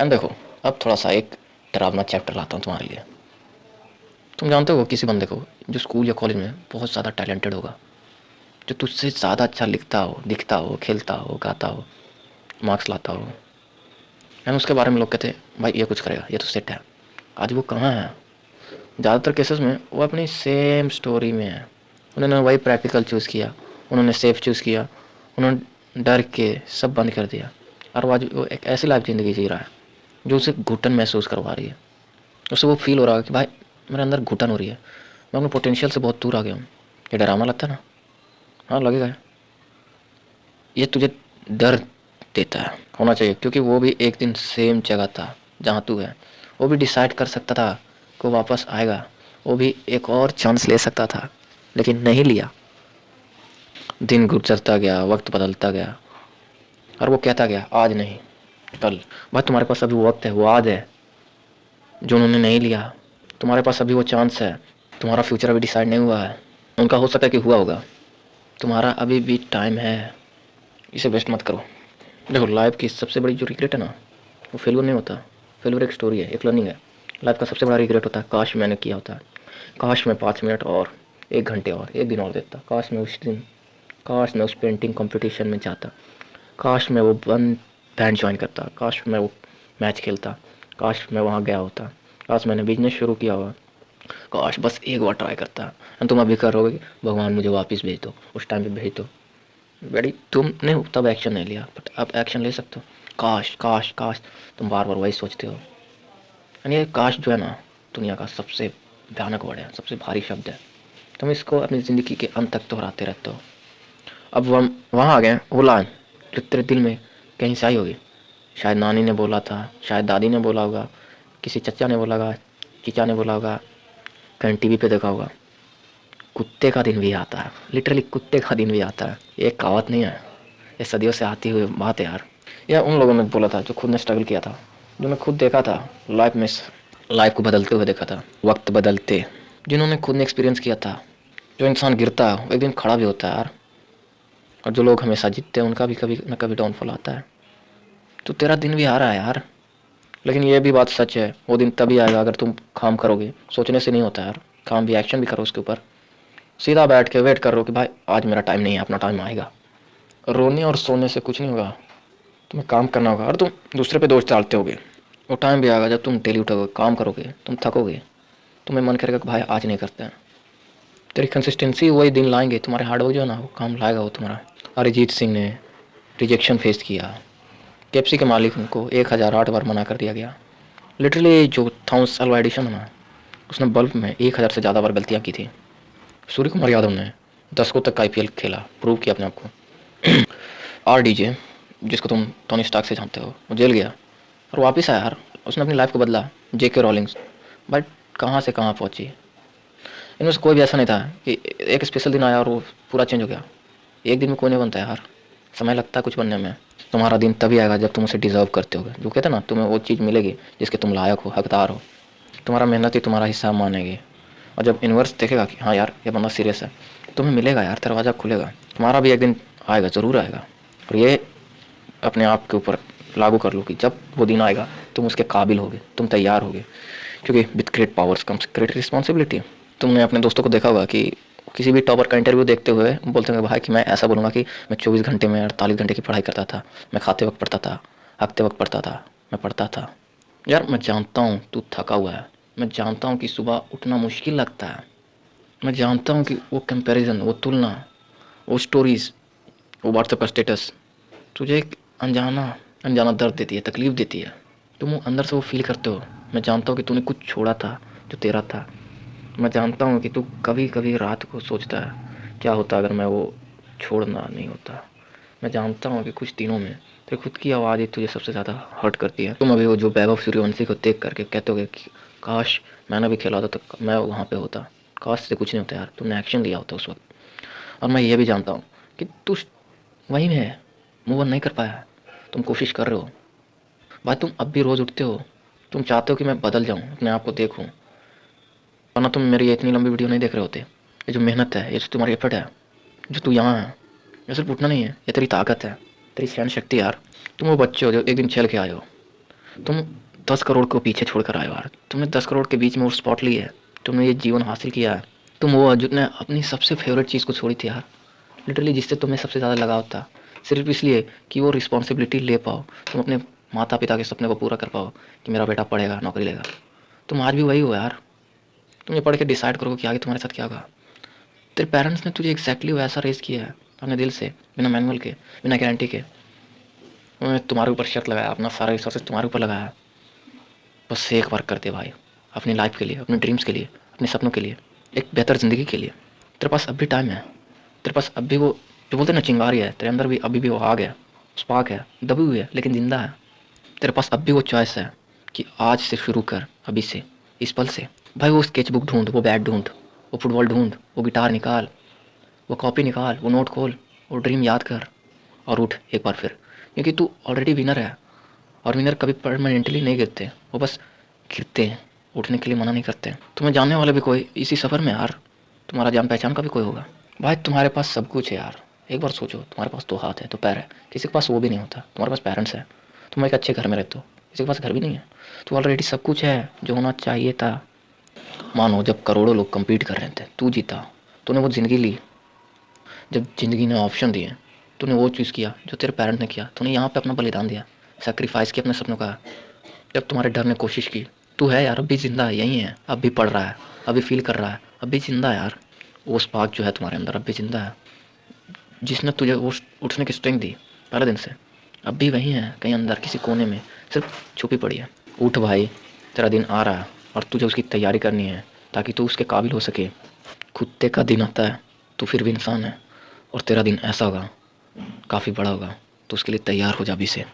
Speaker 1: एंड देखो, अब थोड़ा सा एक डरावना चैप्टर लाता हूँ तुम्हारे लिए। तुम जानते हो किसी बंदे को जो स्कूल या कॉलेज में बहुत ज़्यादा टैलेंटेड होगा, जो तुझसे ज़्यादा अच्छा लिखता हो, दिखता हो, खेलता हो, गाता हो, मार्क्स लाता हो, एंड उसके बारे में लोग कहते हैं भाई ये कुछ करेगा, ये तो सेट है। आज वो कहाँ है? ज़्यादातर केसेस में वो अपनी सेम स्टोरी में है। उन्होंने वही प्रैक्टिकल चूज़ किया, उन्होंने सेफ चूज़ किया, उन्होंने डर के सब बंद कर दिया, और आज वो एक ऐसी लाइफ ज़िंदगी जी रहा है जो उसे घुटन महसूस करवा रही है। उससे वो फील हो रहा है कि भाई मेरे अंदर घुटन हो रही है, मैं अपने पोटेंशियल से बहुत दूर आ गया हूँ। ये डरावना लगता है ना? हाँ लगेगा। ये तुझे डर देता है, होना चाहिए, क्योंकि वो भी एक दिन सेम जगह था जहाँ तू है। वो भी डिसाइड कर सकता था कि वो वापस आएगा, वो भी एक और चांस ले सकता था, लेकिन नहीं लिया। दिन गुजरता गया, वक्त बदलता गया, और वो कहता गया आज नहीं कल। भाई तुम्हारे पास अभी वो वक्त है, वो आज है जो उन्होंने नहीं लिया। तुम्हारे पास अभी वो चांस है, तुम्हारा फ्यूचर अभी डिसाइड नहीं हुआ है, उनका हो सकता है कि हुआ होगा। तुम्हारा अभी भी टाइम है, इसे वेस्ट मत करो। देखो, लाइफ की सबसे बड़ी जो रिग्रेट है ना, वो फेलियर नहीं होता। फेलियर एक स्टोरी है, एक लर्निंग है। लाइफ का सबसे बड़ा रिग्रेट होता है काश मैंने किया होता, काश मैं 5 मिनट और, 1 घंटे और, 1 दिन और देता, काश मैं उस दिन, काश मैं उस पेंटिंग कंपटीशन में जाता, काश मैं वो बैंड ज्वाइन करता, काश मैं वो मैच खेलता, काश मैं वहाँ गया होता, काश मैंने बिजनेस शुरू किया हुआ, काश बस एक बार ट्राई करता। और तुम अभी करोगे भगवान मुझे वापस भेज दो, उस टाइम पे भेज दो। बड़ी तुमने तब एक्शन नहीं लिया, बट अब एक्शन ले सकते हो। काश काश काश, तुम बार बार वही सोचते हो। यानी ये काश जो है ना, दुनिया का सबसे भयानक वर्ड है, सबसे भारी शब्द है। तुम इसको अपनी ज़िंदगी के अंत तक दोहराते रहते हो। अब हम वहाँ आ गए, वो लाइन जो तेरे दिल में कहीं से आई होगी। शायद नानी ने बोला था, शायद दादी ने बोला होगा, किसी चचा ने बोला होगा, चीचा ने बोला होगा, कहीं टीवी पे देखा होगा। कुत्ते का दिन भी आता है, लिटरली कुत्ते का दिन भी आता है। ये एक कहावत नहीं है, ये सदियों से आती हुई बात है यार। यह उन लोगों ने बोला था जो खुद ने स्ट्रगल किया था, जो ने खुद देखा था लाइफ में, लाइफ को बदलते हुए देखा था, वक्त बदलते, जिन्होंने खुद ने एक्सपीरियंस किया था। जो इंसान गिरता है वो एक दिन खड़ा भी होता है यार, और जो लोग हमेशा जीतते हैं उनका भी कभी न कभी डाउनफॉल आता है। तो तेरा दिन भी आ रहा है यार, लेकिन ये भी बात सच है, वो दिन तभी आएगा अगर तुम काम करोगे। सोचने से नहीं होता यार, काम भी, एक्शन भी करो उसके ऊपर। सीधा बैठ के वेट कर रहे हो कि भाई आज मेरा टाइम नहीं है, अपना टाइम आएगा। रोने और सोने से कुछ नहीं होगा, तुम्हें काम करना होगा। और तुम दूसरे पे दोष डालते होगे, वो टाइम भी आएगा जब तुम डेली उठोगे, काम करोगे, तुम थकोगे, तुम्हें मन करेगा कि भाई आज नहीं करते हैं। तेरी कंसिस्टेंसी वही दिन लाएंगे, तुम्हारे हार्डवर्क जो है ना वो काम लाएगा वो तुम्हारा। अरिजीत सिंह ने रिजेक्शन फेस किया, केएफसी के मालिक को 1008 बार मना कर दिया गया। लिटरली जो थॉमस अल्वा एडिशन है ना, उसने बल्ब में 1000 से ज़्यादा बार गलतियाँ की थी। सूर्य कुमार यादव ने दशकों तक आईपीएल खेला, प्रूव किया अपने आप को। आरडीजे, जिसको तुम टोनी स्टार्क से जानते हो, वो जेल गया और वापस आया यार, उसने अपनी लाइफ को बदला। जेके रॉलिंग्स बट कहाँ से कहाँ पहुँची। इनमें से कोई भी ऐसा नहीं था कि एक स्पेशल दिन आया और वो पूरा चेंज हो गया। एक दिन में कोई नहीं बनता यार, समय लगता है कुछ बनने में। तुम्हारा दिन तभी आएगा जब तुम उसे डिजर्व करते होगे। जो कहते हैं ना, तुम्हें वो चीज़ मिलेगी जिसके तुम लायक हो, हकदार हो। तुम्हारा मेहनत ही तुम्हारा हिसाब मानेगी। और जब यूनिवर्स देखेगा कि हाँ यार ये बंदा सीरियस है, तुम्हें मिलेगा यार, दरवाज़ा खुलेगा। तुम्हारा भी एक दिन आएगा, ज़रूर आएगा। और ये अपने आप के ऊपर लागू कर लो कि जब वो दिन आएगा तुम उसके काबिल होगे, तुम तैयार होगे। क्योंकि with great powers comes great responsibility. तुमने अपने दोस्तों को देखा होगा कि किसी भी टॉपर का इंटरव्यू देखते हुए बोलते हैं भाई कि मैं ऐसा बोलूँगा कि मैं 24 घंटे में 48 घंटे की पढ़ाई करता था, मैं खाते वक्त पढ़ता था, हकते वक्त पढ़ता था, मैं पढ़ता था। यार मैं जानता हूँ तू थका हुआ है, मैं जानता हूँ कि सुबह उठना मुश्किल लगता है, मैं जानता हूँ कि वो कंपैरिजन, वो तुलना, वो स्टोरीज़, वो व्हाट्सएप का स्टेटस तुझे एक अनजाना अनजाना दर्द देती है, तकलीफ़ देती है। तुम अंदर से वो फील करते हो। मैं जानता हूँ कि तूने कुछ छोड़ा था जो तेरा था। मैं जानता हूँ कि तू कभी कभी रात को सोचता है क्या होता अगर मैं वो छोड़ना नहीं होता। मैं जानता हूँ कि कुछ दिनों में तेरी खुद की आवाज़ ही तुझे सबसे ज़्यादा हर्ट करती है। तुम अभी वो जो वैभव सूर्यवंशी को देख करके कहते होगे कि काश मैंने भी खेला होता तो मैं वहाँ पे होता। काश से कुछ नहीं होता यार, तुमने एक्शन लिया होता उस वक्त। और मैं ये भी जानता हूँ कि तू वहीं में है, मूव ऑन नहीं कर पाया है। तुम कोशिश कर रहे हो भाई, तुम अब भी रोज़ उठते हो, तुम चाहते हो कि मैं बदल जाऊँ, अपने आप को देखूँ, वरना तुम मेरी ये इतनी लंबी वीडियो नहीं देख रहे होते। ये जो मेहनत है, ये जो तुम्हारी एफर्ट है, जो तू यहाँ है, ये सिर्फ उठना नहीं है, ये तेरी ताकत है, तेरी सहन शक्ति यार। तुम वो बच्चे हो जो एक दिन खेल के आए हो, तुम 10 करोड़ को पीछे छोड़ कर आए हो यार, तुमने 10 करोड़ के बीच में वो स्पॉट ली है, तुमने ये जीवन हासिल किया है। तुम वो जिसने अपनी सबसे फेवरेट चीज़ को छोड़ी थी यार, लिटरली जिससे तुम्हें सबसे ज़्यादा लगाव था, सिर्फ इसलिए कि वो रिस्पॉन्सिबिलिटी ले पाओ, तुम अपने माता पिता के सपने को पूरा कर पाओ कि मेरा बेटा पढ़ेगा, नौकरी लेगा। तुम आज भी वही हो यार। तुम ये पढ़ के डिसाइड करोगे कि आगे तुम्हारे साथ क्या होगा। तेरे पेरेंट्स ने तुझे एग्जैक्टली वैसा रेस किया है, अपने दिल से, बिना मैनुअल के, बिना गारंटी के। उन्होंने तुम्हारे ऊपर शर्त लगाया, अपना सारा रिसोर्सेज तुम्हारे ऊपर लगाया। बस एक बार कर दे भाई, अपनी लाइफ के लिए, अपने ड्रीम्स के लिए, अपने सपनों के लिए, एक बेहतर ज़िंदगी के लिए। तेरे पास अब भी टाइम है, तेरे पास अब भी वो जो बोलते हैं ना चिंगारी है, तेरे अंदर भी अभी भी वो आग है, स्पार्क है, दबी हुई है लेकिन जिंदा है। तेरे पास अब भी वो चॉइस है कि आज से शुरू कर, अभी से, इस पल से। भाई वो स्केच बुक ढूंढ, वो बैट ढूंढ, वो फुटबॉल ढूंढ, वो गिटार निकाल, वो कॉपी निकाल, वो नोट खोल, वो ड्रीम याद कर और उठ एक बार फिर। क्योंकि तू ऑलरेडी विनर है, और विनर कभी परमानेंटली नहीं गिरते, वो बस गिरते हैं, उठने के लिए मना नहीं करते। तुम्हें जानने वाले भी कोई इसी सफ़र में यार, तुम्हारा जान पहचान का भी कोई होगा। भाई तुम्हारे पास सब कुछ है यार, एक बार सोचो, तुम्हारे पास 2 हाथ है, 2 पैर है, किसी के पास वो भी नहीं होता। तुम्हारे पास पेरेंट्स है, तुम एक अच्छे घर में रहते हो, किसी के पास घर भी नहीं है। तो ऑलरेडी सब कुछ है जो होना चाहिए था। मानो जब करोड़ों लोग कम्पीट कर रहे थे, तू जीता, तूने वो ज़िंदगी ली। जब ज़िंदगी ने ऑप्शन दिए, तूने वो चीज़ किया जो तेरे पेरेंट ने किया। तूने यहाँ पे अपना बलिदान दिया, सेक्रीफाइस किया अपने सपनों का। जब तुम्हारे डर ने कोशिश की, तू है यार, अब भी ज़िंदा है, यहीं है, अब भी पढ़ रहा है, अभी फील कर रहा है, अब भी ज़िंदा है यार। वो स्पार्क जो है तुम्हारे अंदर अब भी ज़िंदा है, जिसने तुझे वो उठने की स्ट्रेंथ दी पहले दिन से। अब भी वही है, कहीं अंदर किसी कोने में सिर्फ छुपी पड़ी है। उठ भाई, तेरा दिन आ रहा है और तुझे उसकी तैयारी करनी है ताकि तू उसके काबिल हो सके। कुत्ते का दिन आता है, तू फिर भी इंसान है और तेरा दिन ऐसा होगा, काफ़ी बड़ा होगा, तो उसके लिए तैयार हो जा अभी से।